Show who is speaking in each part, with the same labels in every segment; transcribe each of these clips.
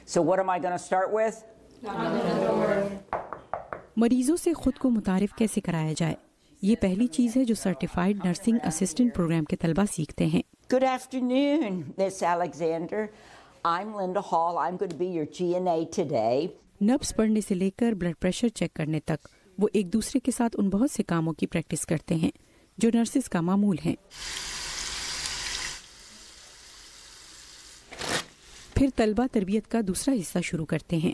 Speaker 1: So what am I going to start with?
Speaker 2: مریضوں سے خود کو متعارف کیسے کرایا جائے، یہ پہلی چیز ہے جو سرٹیفائیڈ نرسنگ اسسٹنٹ پروگرام کے طلبہ سیکھتے ہیں۔
Speaker 1: Good afternoon, Miss Alexander. I'm Linda Hall. I'm going to be your GNA today.
Speaker 2: نبض پڑھنے سے لے کر بلڈ پریشر چیک کرنے تک وہ ایک دوسرے کے ساتھ ان بہت سے کاموں کی پریکٹس کرتے ہیں جو نرسز کا معمول ہیں۔ پھر طلبہ تربیت کا دوسرا حصہ شروع کرتے ہیں۔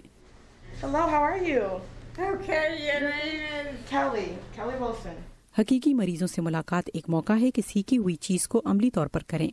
Speaker 3: Hello, how are you? Okay, your name is Kelly Wilson.
Speaker 2: حقیقی مریضوں سے ملاقات ایک موقع ہے کہ سیکھی ہوئی چیز کو عملی طور پر کریں۔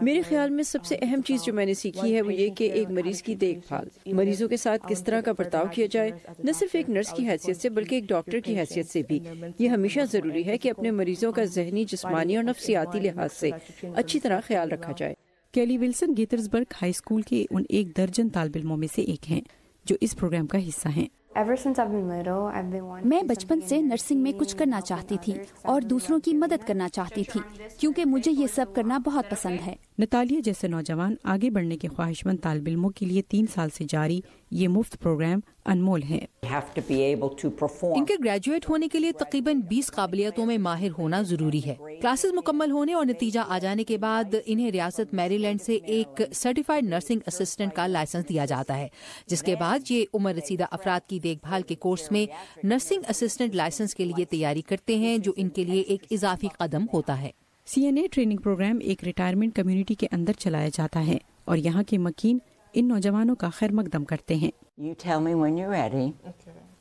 Speaker 4: میرے خیال میں سب سے اہم چیز جو میں نے سیکھی ہے وہ یہ کہ ایک مریض کی دیکھ بھال، مریضوں کے ساتھ کس طرح کا برتاؤ کیا جائے، نہ صرف ایک نرس کی حیثیت سے بلکہ ایک ڈاکٹر کی حیثیت سے بھی۔ یہ ہمیشہ ضروری ہے کہ اپنے مریضوں کا ذہنی، جسمانی اور نفسیاتی لحاظ سے اچھی طرح خیال رکھا جائے۔
Speaker 2: کیلی ولسن گیترزبرگ ہائی اسکول کے ان 1 درجن طالب علموں میں سے ایک ہیں جو اس پروگرام کا حصہ ہیں۔
Speaker 5: میں بچپن سے نرسنگ میں کچھ کرنا چاہتی تھی اور دوسروں کی مدد کرنا چاہتی تھی کیونکہ مجھے یہ سب کرنا بہت پسند ہے۔
Speaker 2: نتالیہ جیسے نوجوان آگے بڑھنے کے خواہش مند طالب علموں کے لیے 3 سال سے جاری یہ مفت پروگرام انمول ہے۔
Speaker 6: ان کے گریجویٹ ہونے کے لیے تقریباً 20 قابلیتوں میں ماہر ہونا ضروری ہے۔ کلاسز مکمل ہونے اور نتیجہ آ جانے کے بعد انہیں ریاست میری لینڈ سے ایک سرٹیفائیڈ نرسنگ اسسٹنٹ کا لائسنس دیا جاتا ہے، جس کے بعد یہ عمر رسیدہ افراد کی دیکھ بھال کے کورس میں نرسنگ اسسٹنٹ لائسنس کے لیے تیاری کرتے ہیں، جو ان کے لیے ایک اضافی قدم ہوتا ہے۔
Speaker 2: CNA ٹریننگ پروگرام ایک ریٹائرمنٹ کمیونٹی کے اندر چلایا جاتا ہے اور یہاں کے مکین ان نوجوانوں کا خیر مقدم کرتے ہیں۔
Speaker 1: You tell me when you're ready.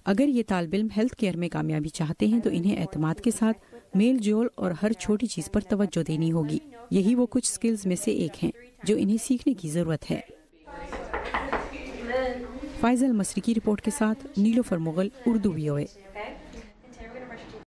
Speaker 2: اگر یہ طالب علم ہیلتھ کیئر میں کامیابی چاہتے ہیں تو انہیں اعتماد کے ساتھ میل جول اور ہر چھوٹی چیز پر توجہ دینی ہوگی۔ یہی وہ کچھ سکلز میں سے ایک ہیں جو انہیں سیکھنے کی ضرورت ہے۔ فائزل مصری کی رپورٹ کے ساتھ نیلوفر مغل، اردو VOA۔